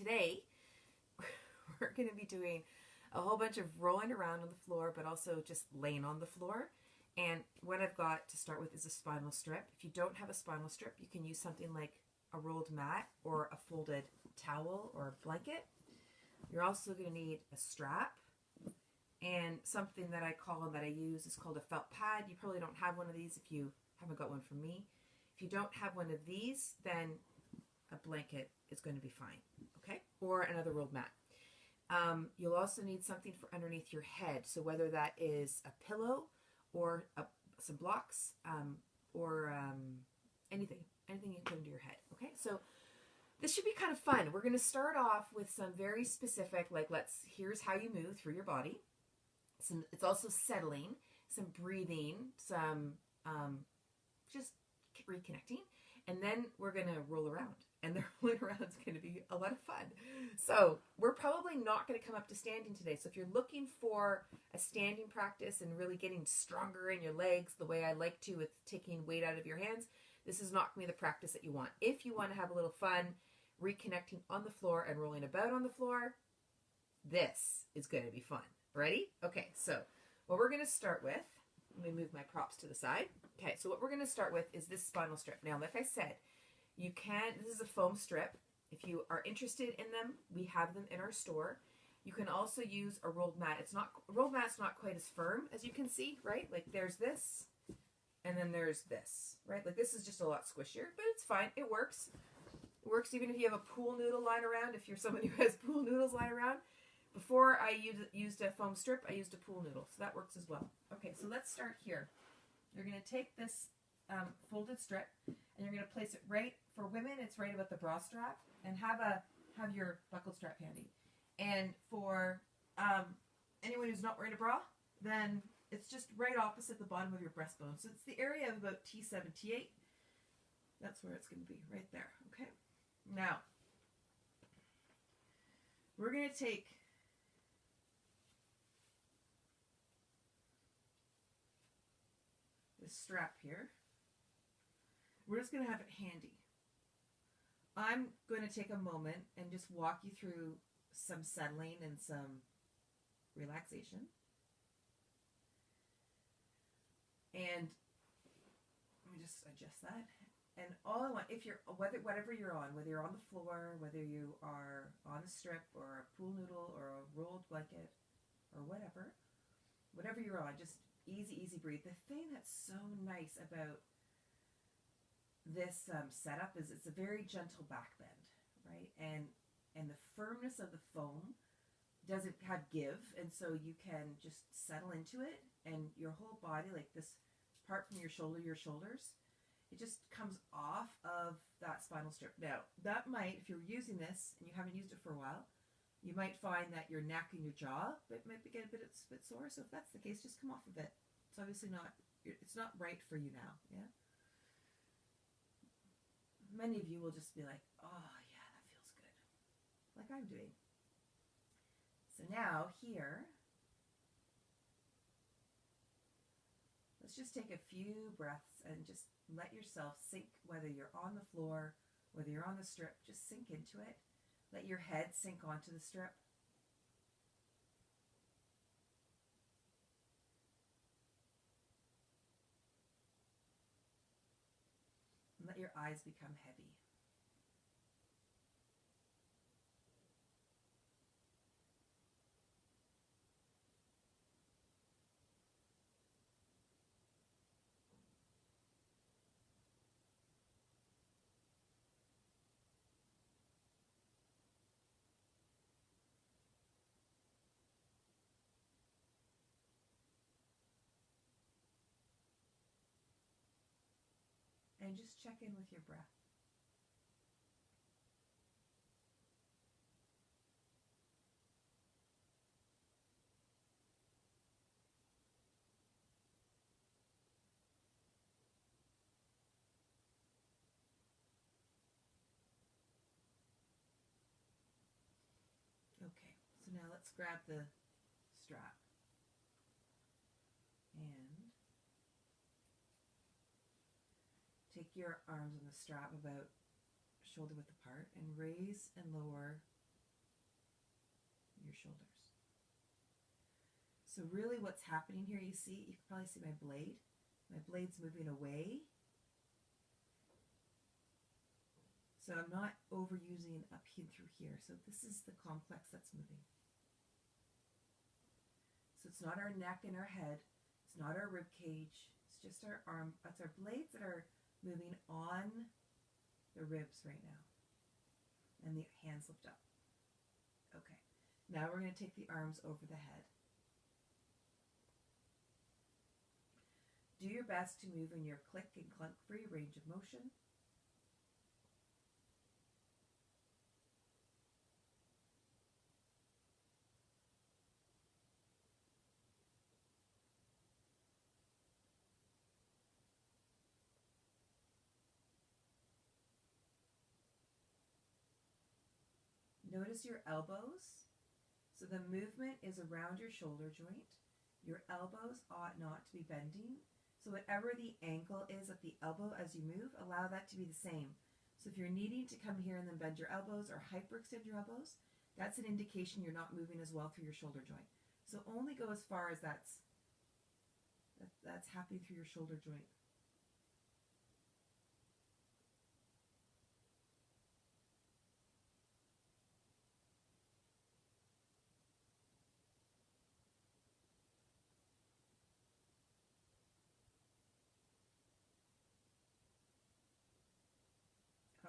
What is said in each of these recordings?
today we're going to be doing a whole bunch of rolling around on the floor, but also just laying on the floor. And what I've got to start with is a spinal strip. If you don't have a spinal strip, you can use something like a rolled mat or a folded towel or a blanket. You're also going to need a strap, and something that I call and that I use is called a felt pad. You probably don't have one of these if you haven't got one from me. If you don't have one of these, then a blanket is going to be fine, okay? Or another rolled mat. You'll also need something for underneath your head. So whether that is a pillow or some blocks or anything you can put into your head, okay? So this should be kind of fun. We're going to start off with some very specific, like here's how you move through your body. It's also settling, some breathing, some just reconnecting. And then we're going to roll around. And the rolling around is going to be a lot of fun. So we're probably not going to come up to standing today. So if you're looking for a standing practice and really getting stronger in your legs the way I like to with taking weight out of your hands, this is not going to be the practice that you want. If you want to have a little fun reconnecting on the floor and rolling about on the floor, this is going to be fun. Ready? Okay, so what we're going to start with, let me move my props to the side. Okay, so what we're going to start with is this spinal strip. Now, like I said, this is a foam strip. If you are interested in them, we have them in our store. You can also use a rolled mat. Rolled mat's not quite as firm as you can see, right? Like there's this, and then there's this, right? Like this is just a lot squishier, but it's fine. It works. It works even if you have a pool noodle lying around, if you're someone who has pool noodles lying around. Before I used a foam strip, I used a pool noodle, so that works as well. Okay, so let's start here. You're going to take this folded strip, and you're going to place it right, for women, it's right about the bra strap, and have your buckled strap handy. And for anyone who's not wearing a bra, then it's just right opposite the bottom of your breastbone. So it's the area of about T7, T8. That's where it's going to be, right there, okay? Now, we're going to take this strap here. We're just going to have it handy. I'm going to take a moment and just walk you through some settling and some relaxation. And let me just adjust that. And all I want, whatever you're on, whether you're on the floor, whether you are on a strip or a pool noodle or a rolled blanket or whatever you're on, just easy breathe. The thing that's so nice about this setup is it's a very gentle back bend, right? And the firmness of the foam doesn't have give, and so you can just settle into it, and your whole body, like this part from your shoulders, it just comes off of that spinal strip. Now, that might, if you're using this and you haven't used it for a while, you might find that your neck and your jaw might get a bit sore. So if that's the case, just come off of it. It's obviously it's not right for you now, yeah? Many of you will just be like, oh yeah, that feels good, like I'm doing. So now here, let's just take a few breaths and just let yourself sink, whether you're on the floor, whether you're on the strip, just sink into it. Let your head sink onto the strip. And let your eyes become heavy. And just check in with your breath. Okay, so now let's grab the strap and take your arms on the strap about shoulder width apart and raise and lower shoulders. So really what's happening here, you can probably see my blade. My blade's moving away. So I'm not overusing up here through here. So this is the complex that's moving. So it's not our neck and our head. It's not our rib cage. It's just our arm. That's our blades that are moving on the ribs right now. And the hands lift up. Okay. Now we're going to take the arms over the head. Do your best to move in your click and clunk free range of motion. Notice your elbows. So the movement is around your shoulder joint. Your elbows ought not to be bending. So whatever the angle is at the elbow as you move, allow that to be the same. So if you're needing to come here and then bend your elbows or hyperextend your elbows, that's an indication you're not moving as well through your shoulder joint. So only go as far as that's happening through your shoulder joint.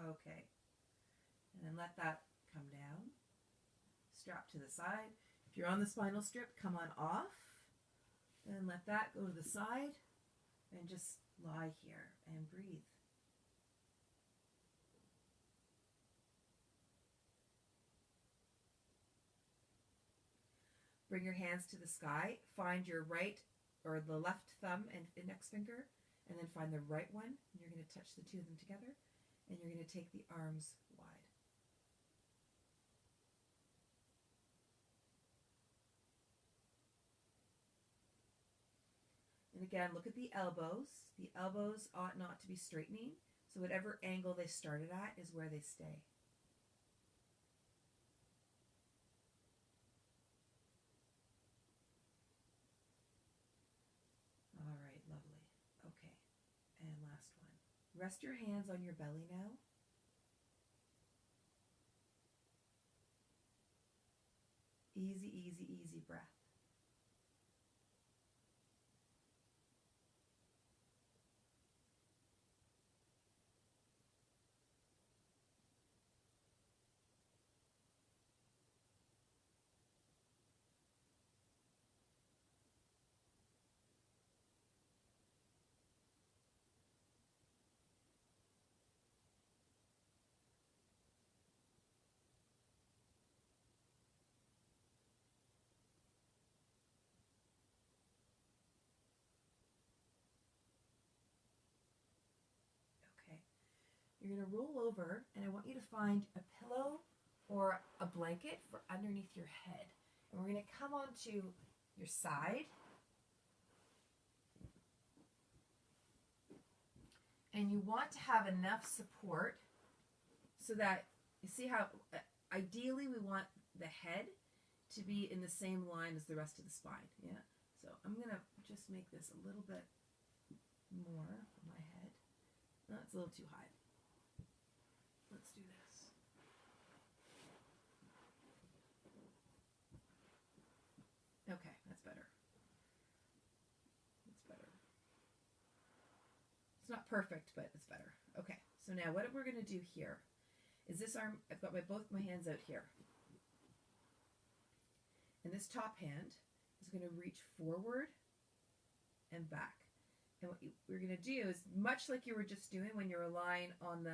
Okay, and then let that come down, strap to the side. If you're on the spinal strip, come on off, and let that go to the side, and just lie here and breathe. Bring your hands to the sky, find your right or the left thumb and index finger, and then find the right one, and you're going to touch the two of them together. And you're going to take the arms wide. And again, look at the elbows. The elbows ought not to be straightening. So whatever angle they started at is where they stay. All right, lovely. Okay, and last one. Rest your hands on your belly now. Easy, easy, easy breath. You're going to roll over, and I want you to find a pillow or a blanket for underneath your head. And we're going to come onto your side. And you want to have enough support so that, you see how, ideally we want the head to be in the same line as the rest of the spine. Yeah. So I'm going to just make this a little bit more for my head. No, it's a little too high. Let's do this. Okay, that's better. That's better. It's not perfect, but it's better. Okay, so now what we're going to do here is this arm, I've got both my hands out here. And this top hand is going to reach forward and back. And what we're going to do is, much like you were just doing when you were lying on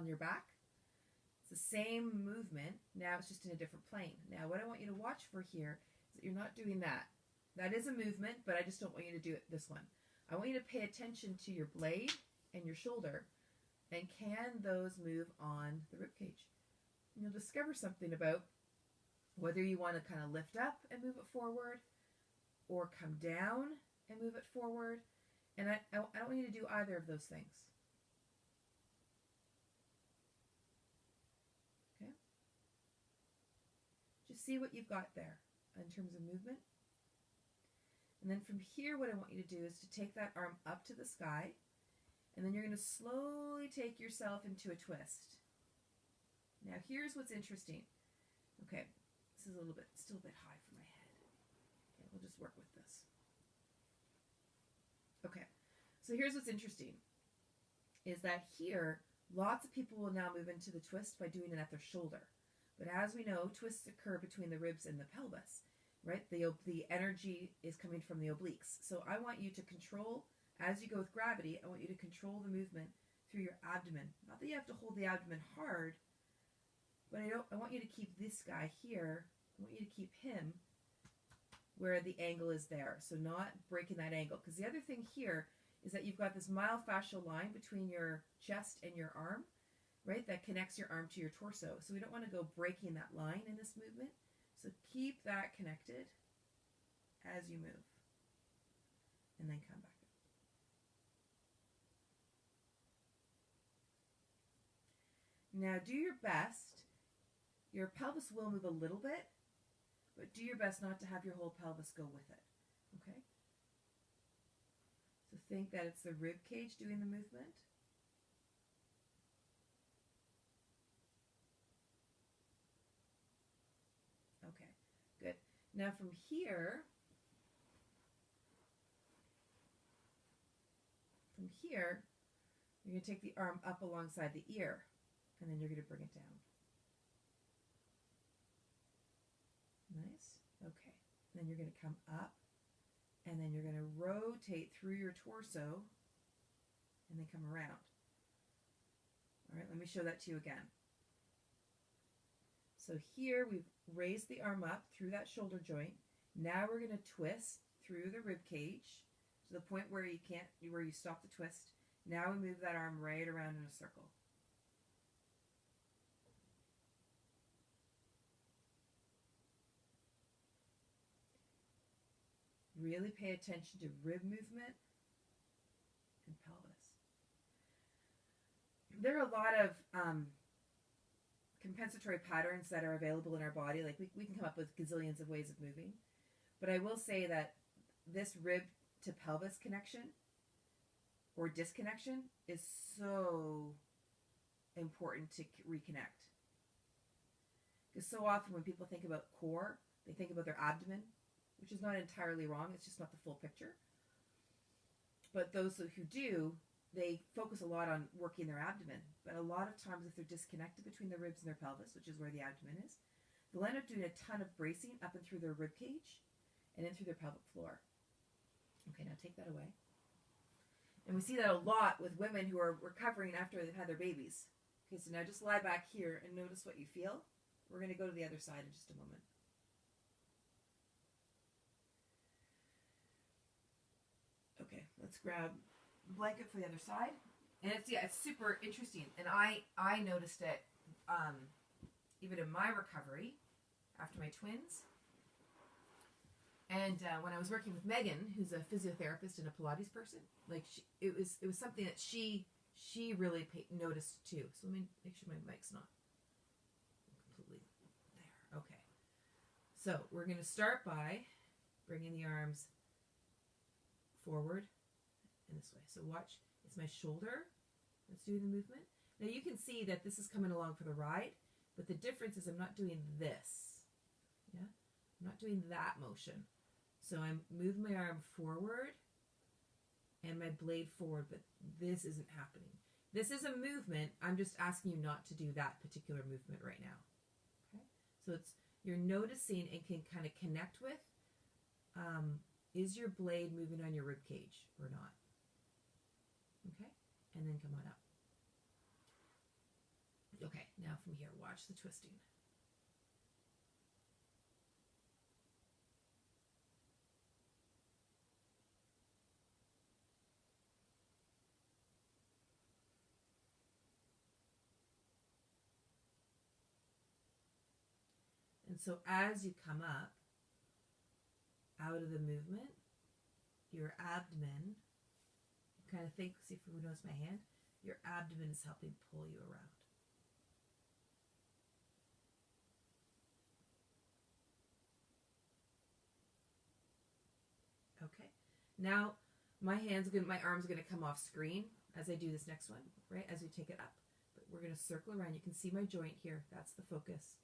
your back, it's the same movement. Now it's just in a different plane. Now what I want you to watch for here is that you're not doing that. That is a movement, but I just don't want you to do it this one. I want you to pay attention to your blade and your shoulder, and can those move on the rib cage? And you'll discover something about whether you want to kind of lift up and move it forward, or come down and move it forward. And I don't want you to do either of those things. Okay? Just see what you've got there in terms of movement. And then from here, what I want you to do is to take that arm up to the sky, and then you're going to slowly take yourself into a twist. Now here's what's interesting. Okay, this is a little bit, still a bit high for my head. Okay, we'll just work with this. Okay, so here's what's interesting, is that here, lots of people will now move into the twist by doing it at their shoulder. But as we know, twists occur between the ribs and the pelvis, right? The energy is coming from the obliques. So I want you to control, as you go with gravity, I want you to control the movement through your abdomen. Not that you have to hold the abdomen hard, but I want you to keep this guy here, I want you to keep him where the angle is there. So not breaking that angle. Because the other thing here is that you've got this myofascial line between your chest and your arm, right? That connects your arm to your torso. So we don't want to go breaking that line in this movement. So keep that connected as you move. And then come back up. Now do your best. Your pelvis will move a little bit, but do your best not to have your whole pelvis go with it. Okay? So think that it's the rib cage doing the movement. Okay, good. Now from here, you're going to take the arm up alongside the ear, and then you're going to bring it down. Nice. Okay. Then you're going to come up, and then you're going to rotate through your torso, and then come around. All right, let me show that to you again. So here we've raised the arm up through that shoulder joint. Now we're going to twist through the rib cage to the point where you stop the twist. Now we move that arm right around in a circle. Really pay attention to rib movement and pelvis. There are a lot of compensatory patterns that are available in our body. Like we can come up with gazillions of ways of moving. But I will say that this rib to pelvis connection or disconnection is so important to reconnect. Because so often when people think about core, they think about their abdomen, which is not entirely wrong. It's just not the full picture. But those who do, they focus a lot on working their abdomen. But a lot of times if they're disconnected between their ribs and their pelvis, which is where the abdomen is, they'll end up doing a ton of bracing up and through their rib cage and in through their pelvic floor. Okay, now take that away. And we see that a lot with women who are recovering after they've had their babies. Okay, so now just lie back here and notice what you feel. We're going to go to the other side in just a moment. Okay, let's grab a blanket for the other side. And it's super interesting. And I noticed it even in my recovery after my twins. And when I was working with Megan, who's a physiotherapist and a Pilates person, like it was something that she really noticed too. So let me make sure my mic's not completely there. Okay. So we're going to start by bringing the arms forward and this way. So watch, it's my shoulder that's doing the movement. Now you can see that this is coming along for the ride, but the difference is I'm not doing this. Yeah, I'm not doing that motion. So I'm moving my arm forward and my blade forward, but this isn't happening. This is a movement. I'm just asking you not to do that particular movement right now. Okay, so you're noticing and can kind of connect with. Is your blade moving on your rib cage or not? Okay, and then come on up. Okay, now from here, watch the twisting. And so as you come up out of the movement, your abdomen, kind of think, see if you notice my hand, your abdomen is helping pull you around. Now my arm's gonna come off screen as I do this next one, right? As we take it up. But we're gonna circle around. You can see my joint here. That's the focus.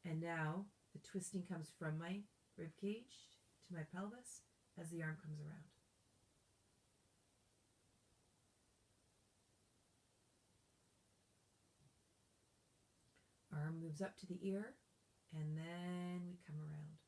And now the twisting comes from my rib cage to my pelvis as the arm comes around. Arm moves up to the ear, and then we come around.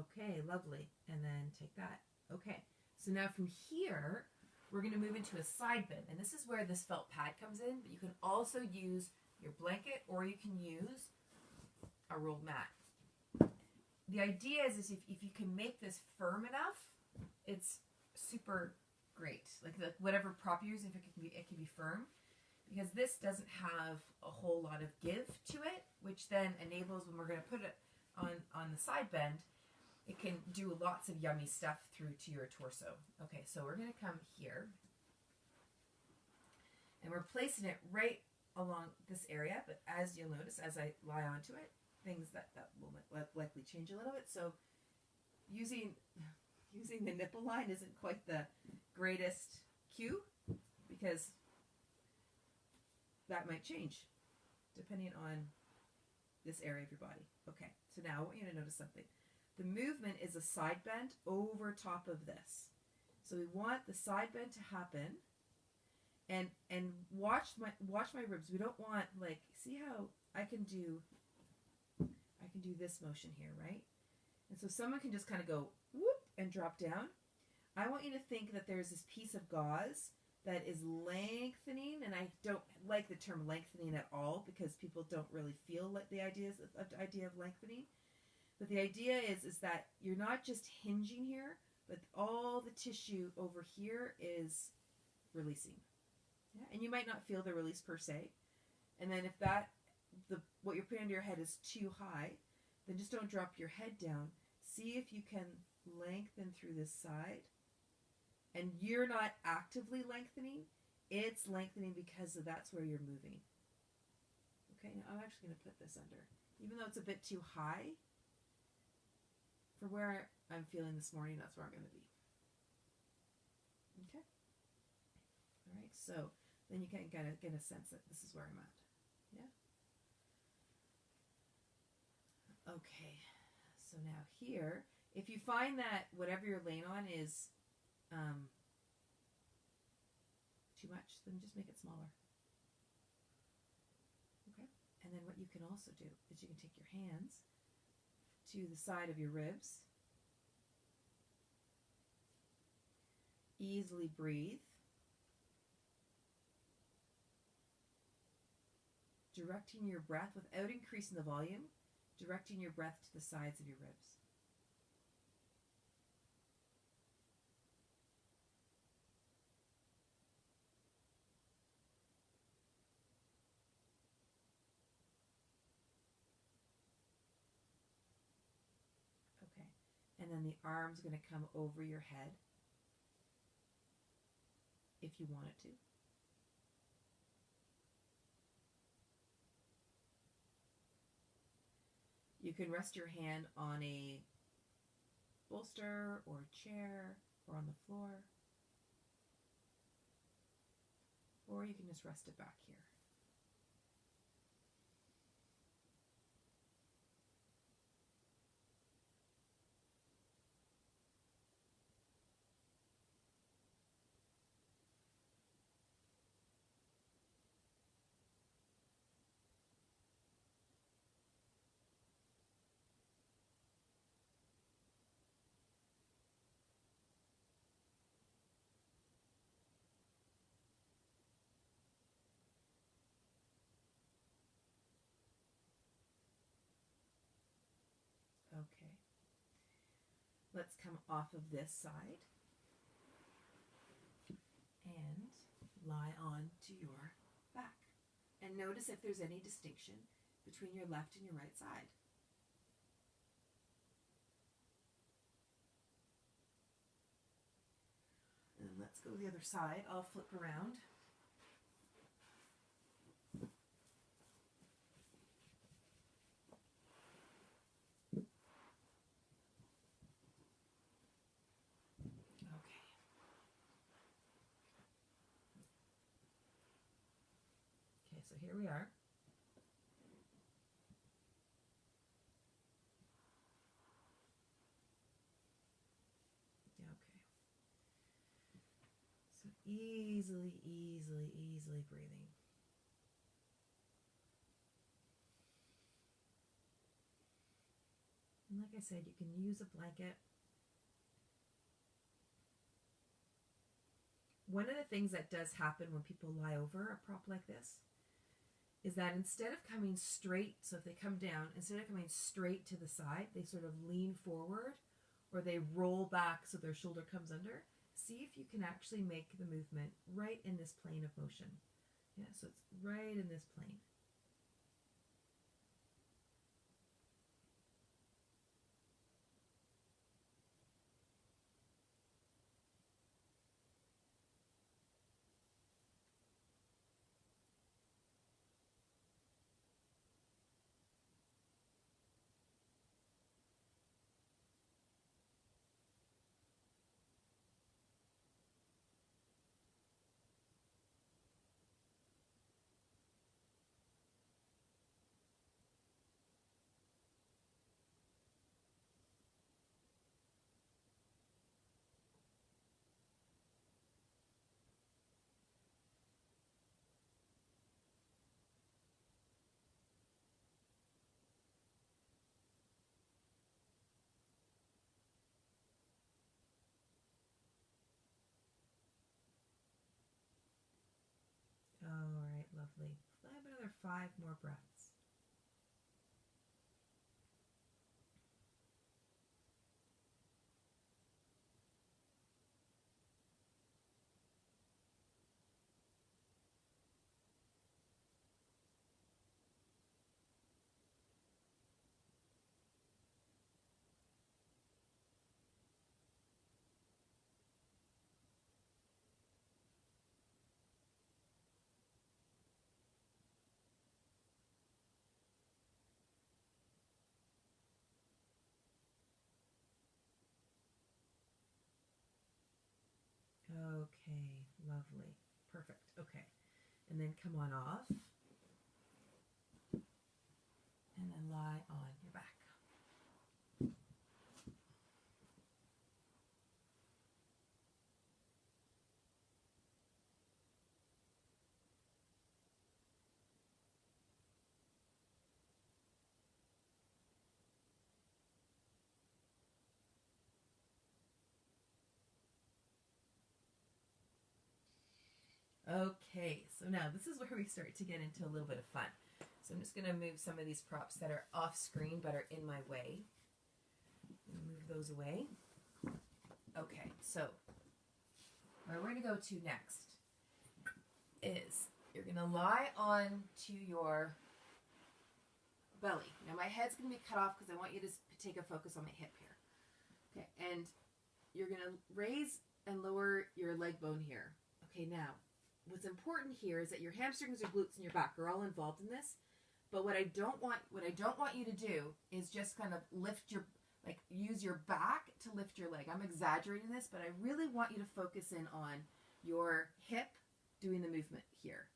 Okay, lovely. And then take that. Okay, so now from here, we're going to move into a side bend. And this is where this felt pad comes in, but you can also use your blanket or you can use a rolled mat. The idea is if you can make this firm enough, it's super great. Like whatever prop you're using, if it can be firm, because this doesn't have a whole lot of give to it, which then enables when we're going to put it on the side bend, it can do lots of yummy stuff through to your torso. Okay, so we're going to come here, and we're placing it right along this area, but as you'll notice, as I lie onto it, things that will likely change a little bit. So using the nipple line isn't quite the greatest cue, because that might change depending on this area of your body. Okay, so now I want you to notice something. The movement is a side bend over top of this. So we want the side bend to happen, and watch my ribs. We don't want, like, see how I can do this motion here, right? And so someone can just kind of go whoop and drop down. I want you to think that there's this piece of gauze that is lengthening, and I don't like the term lengthening at all because people don't really feel like the idea of lengthening. But the idea is that you're not just hinging here, but all the tissue over here is releasing. Yeah? And you might not feel the release per se. And then if what you're putting under your head is too high, then just don't drop your head down. See if you can lengthen through this side. And you're not actively lengthening. It's lengthening because that's where you're moving. Okay, now I'm actually going to put this under. Even though it's a bit too high, for where I'm feeling this morning, that's where I'm going to be. Okay? All right, so then you can get a sense that this is where I'm at. Yeah? Okay, so now here, if you find that whatever you're laying on is too much, then just make it smaller. Okay? And then what you can also do is you can take your hands to the side of your ribs. Easily breathe. Directing your breath without increasing the volume, directing your breath to the sides of your ribs. Okay, and then the arm's going to come over your head if you want it to. You can rest your hand on a bolster or a chair or on the floor, or you can just rest it back here. Okay. Let's come off of this side and lie on to your back. And notice if there's any distinction between your left and your right side. go to the other side. I'll flip around. Okay, so here we are. So easily breathing. And like I said, you can use a blanket. One of the things that does happen when people lie over a prop like this is that instead of coming straight, so if they come down, instead of coming straight to the side, they sort of lean forward or they roll back so their shoulder comes under. See if you can actually make the movement right in this plane of motion. Yeah, so it's right in this plane. All right, lovely. I have another 5 more breaths. Okay, lovely. Perfect. Okay. And then come on off. And then lie on your back. Okay, so now this is where we start to get into a little bit of fun. So I'm just going to move some of these props that are off screen but are in my way. Move those away. Okay, so where we're going to go to next is you're going to lie on to your belly. Now my head's going to be cut off because I want you to take a focus on my hip here. Okay, and you're going to raise and lower your leg bone here. Okay, now what's important here is that your hamstrings, your glutes, and your back are all involved in this. But what I don't want you to do is just kind of use your back to lift your leg. I'm exaggerating this, but I really want you to focus in on your hip doing the movement here.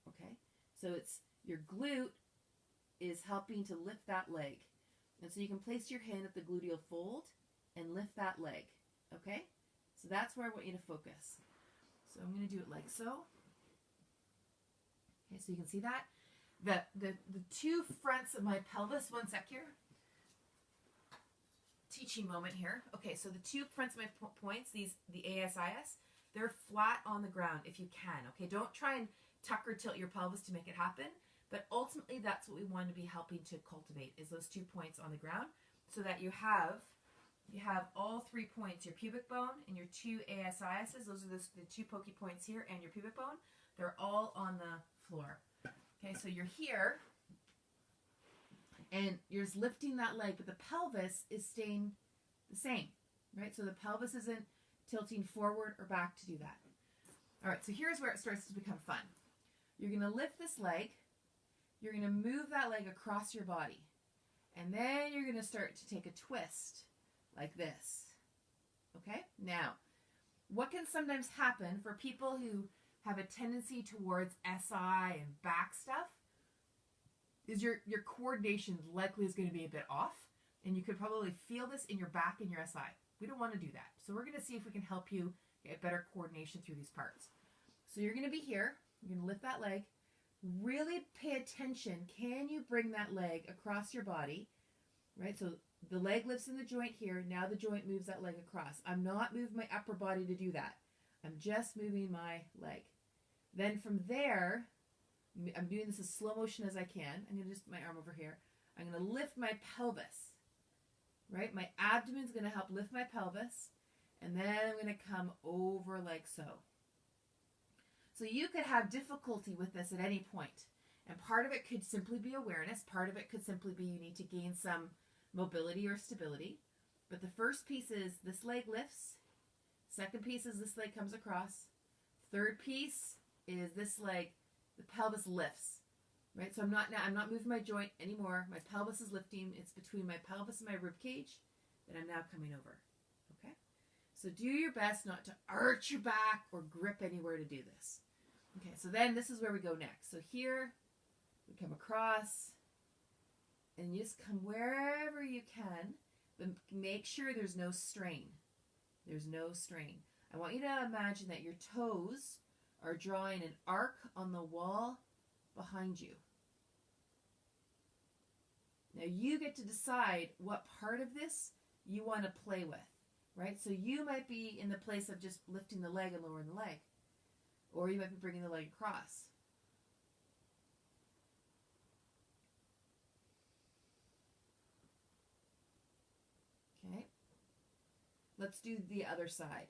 Okay? So it's your glute is helping to lift that leg. And so you can place your hand at the gluteal fold and lift that leg. Okay? So that's where I want you to focus. So I'm going to do it like so. Okay, so you can see that. The two fronts of my pelvis, one sec here. Teaching moment here. Okay, so the two fronts of my points, the ASIS, they're flat on the ground if you can. Okay, don't try and tuck or tilt your pelvis to make it happen. But ultimately, that's what we want to be helping to cultivate, is those 2 points on the ground, so that you have all 3 points, your pubic bone and your 2 ASISs. Those are the 2 pokey points here, and your pubic bone. They're all on the floor. Okay, so you're here, and you're just lifting that leg, but the pelvis is staying the same, right? So the pelvis isn't tilting forward or back to do that. All right, so here's where it starts to become fun. You're going to lift this leg. You're going to move that leg across your body. And then you're going to start to take a twist like this. Okay? Now, what can sometimes happen for people who have a tendency towards SI and back stuff is your coordination likely is going to be a bit off, and you could probably feel this in your back and your SI. We don't want to do that. So we're going to see if we can help you get better coordination through these parts. So you're going to be here. You're going to lift that leg. Really pay attention. Can you bring that leg across your body? Right? So the leg lifts in the joint here. Now the joint moves that leg across. I'm not moving my upper body to do that. I'm just moving my leg. Then from there, I'm doing this as slow motion as I can. I'm going to just my arm over here. I'm going to lift my pelvis. Right? My abdomen's going to help lift my pelvis. And then I'm going to come over like so. So you could have difficulty with this at any point. And part of it could simply be awareness. Part of it could simply be you need to gain some mobility or stability. But the first piece is this leg lifts. Second piece is this leg comes across. Third piece is this leg, the pelvis lifts. Right? So I'm not moving my joint anymore. My pelvis is lifting. It's between my pelvis and my rib cage. And I'm now coming over. Okay? So do your best not to arch your back or grip anywhere to do this. Okay, so then this is where we go next. So here, we come across, and you just come wherever you can, but make sure there's no strain. There's no strain. I want you to imagine that your toes are drawing an arc on the wall behind you. Now you get to decide what part of this you want to play with, right? So you might be in the place of just lifting the leg and lowering the leg. Or you might be bringing the leg across. Okay. Let's do the other side.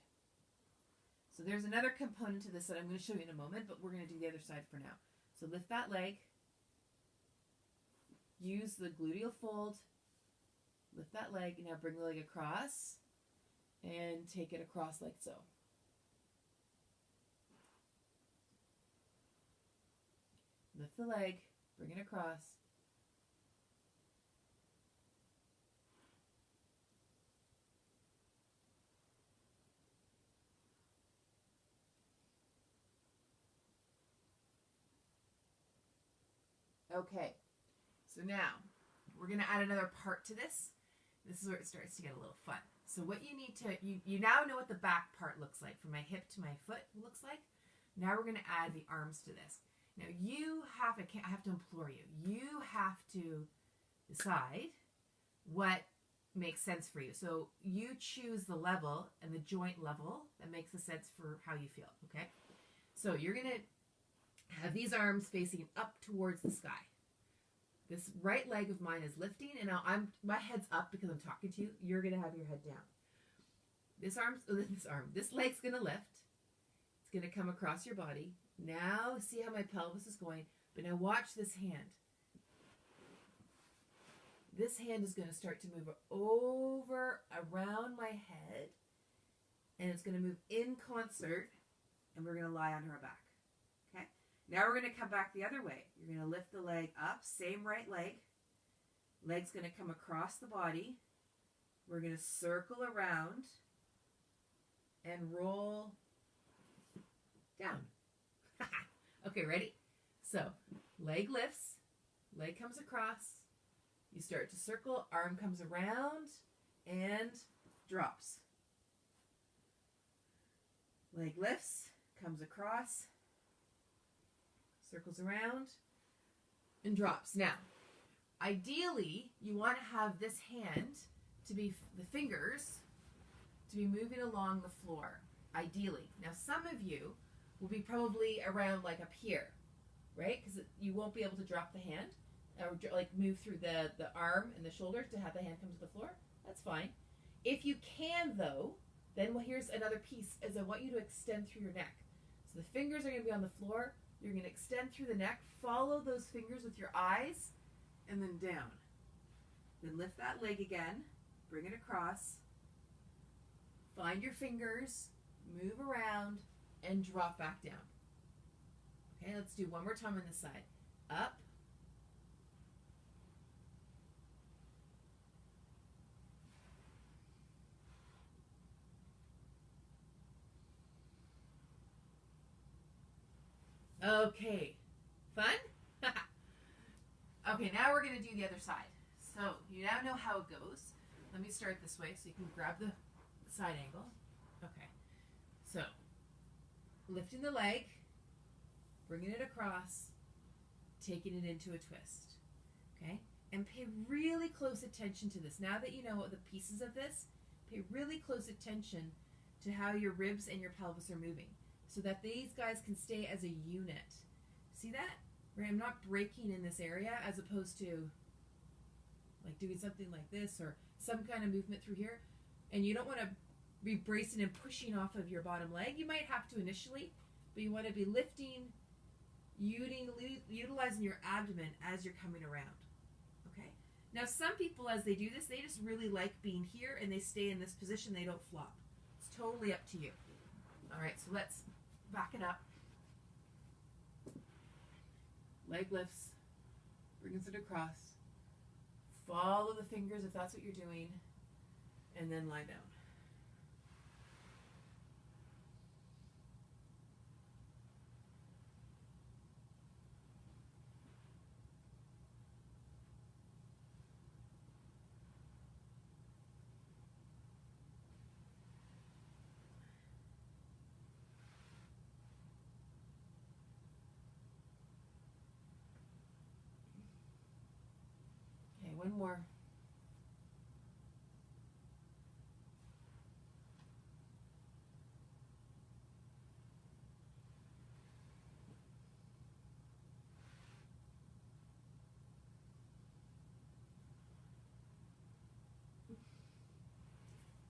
So there's another component to this that I'm going to show you in a moment, but we're going to do the other side for now. So lift that leg. Use the gluteal fold. Lift that leg. And now bring the leg across. And take it across like so. Lift the leg, bring it across. Okay, so now we're going to add another part to this. This is where it starts to get a little fun. So what you need to, you now know what the back part looks like, from my hip to my foot looks like. Now we're going to add the arms to this. Now you have to, I have to implore you, you have to decide what makes sense for you. So you choose the level and the joint level that makes the sense for how you feel, okay? So you're going to have these arms facing up towards the sky. This right leg of mine is lifting, and now my head's up because I'm talking to you. You're going to have your head down. This leg's going to lift. It's going to come across your body. Now, see how my pelvis is going, but now watch this hand. This hand is going to start to move over around my head, and it's going to move in concert, and we're going to lie on her back. Okay? Now we're going to come back the other way. You're going to lift the leg up, same right leg. Leg's going to come across the body. We're going to circle around and roll down. Okay, ready? So, leg lifts, leg comes across, you start to circle, arm comes around, and drops. Leg lifts, comes across, circles around, and drops. Now, ideally, you want to have this hand to be, the fingers, to be moving along the floor. Ideally. Now, some of you will be probably around like up here, right? Because you won't be able to drop the hand or like move through the arm and the shoulder to have the hand come to the floor. That's fine. If you can though, then here's another piece is I want you to extend through your neck. So the fingers are going to be on the floor. You're going to extend through the neck. Follow those fingers with your eyes and then down. Then lift that leg again. Bring it across. Find your fingers. Move around. and drop back down. Okay, let's do one more time on this side. Up. Okay, fun? Okay, now we're going to do the other side. So you now know how it goes. Let me start this way so you can grab the side angle. Okay, so lifting the leg, bringing it across, taking it into a twist. Okay, and pay really close attention to this. Now that you know the pieces of this, pay really close attention to how your ribs and your pelvis are moving so that these guys can stay as a unit. See that? Where I'm not breaking in this area as opposed to like doing something like this or some kind of movement through here. And you don't want to be bracing and pushing off of your bottom leg. You might have to initially, but you want to be lifting, utilizing your abdomen as you're coming around. Okay? Now some people, as they do this, they just really like being here and they stay in this position. They don't flop. It's totally up to you. All right, so let's back it up. Leg lifts, brings it across. Follow the fingers if that's what you're doing, and then lie down. Okay, one more.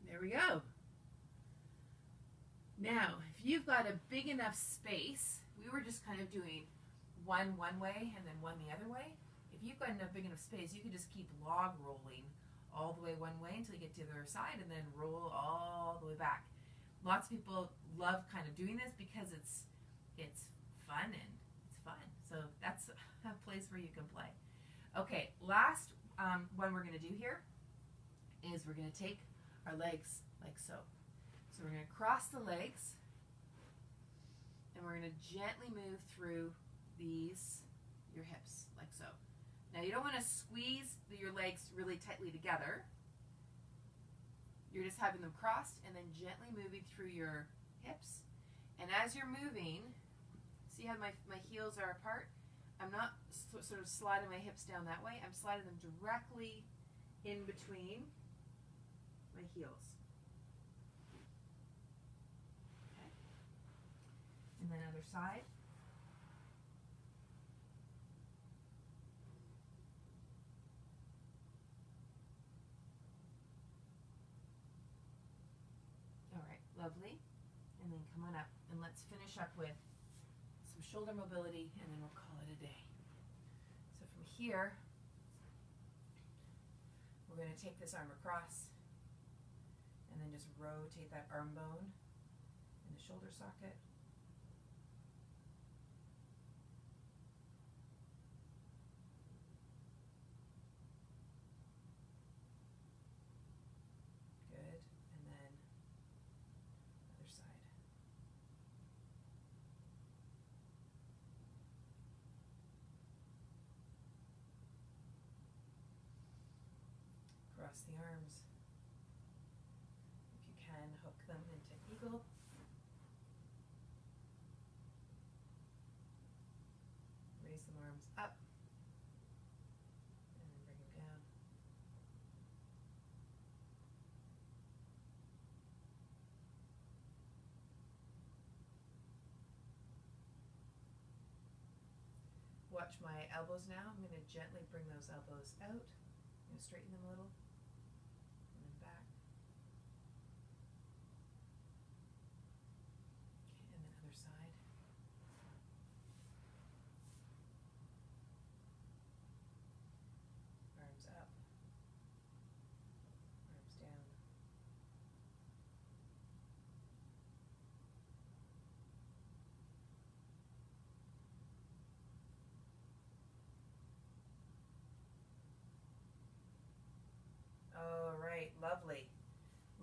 There we go. Now, if you've got a big enough space, we were just kind of doing one way and then one the other way. If you've got enough big enough space, you can just keep log rolling all the way one way until you get to the other side and then roll all the way back. Lots of people love kind of doing this because it's fun and it's fun. So that's a place where you can play. Okay, last one we're going to do here is we're going to take our legs like so. So we're going to cross the legs and we're going to gently move through your hips like so. Now you don't want to squeeze your legs really tightly together. You're just having them crossed and then gently moving through your hips. And as you're moving, see how my heels are apart? I'm not sort of sliding my hips down that way. I'm sliding them directly in between my heels. Okay. And then other side. All right, lovely. And then come on up and let's finish up with some shoulder mobility and then we'll call it a day. So from here, we're going to take this arm across and then just rotate that arm bone in the shoulder socket. Good. And then other side. Cross the arms. If you can, hook them into eagle. Raise the arms up. And then bring them down. Watch my elbows now. I'm going to gently bring those elbows out. I'm going to straighten them a little. And then back. Okay, and then other side. Arms up. Arms down.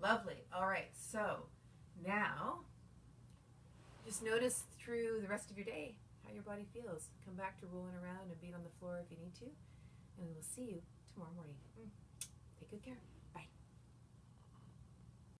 Lovely. All right, so now just notice through the rest of your day how your body feels. Come back to rolling around and being on the floor if you need to, and we'll see you tomorrow morning. Take good care.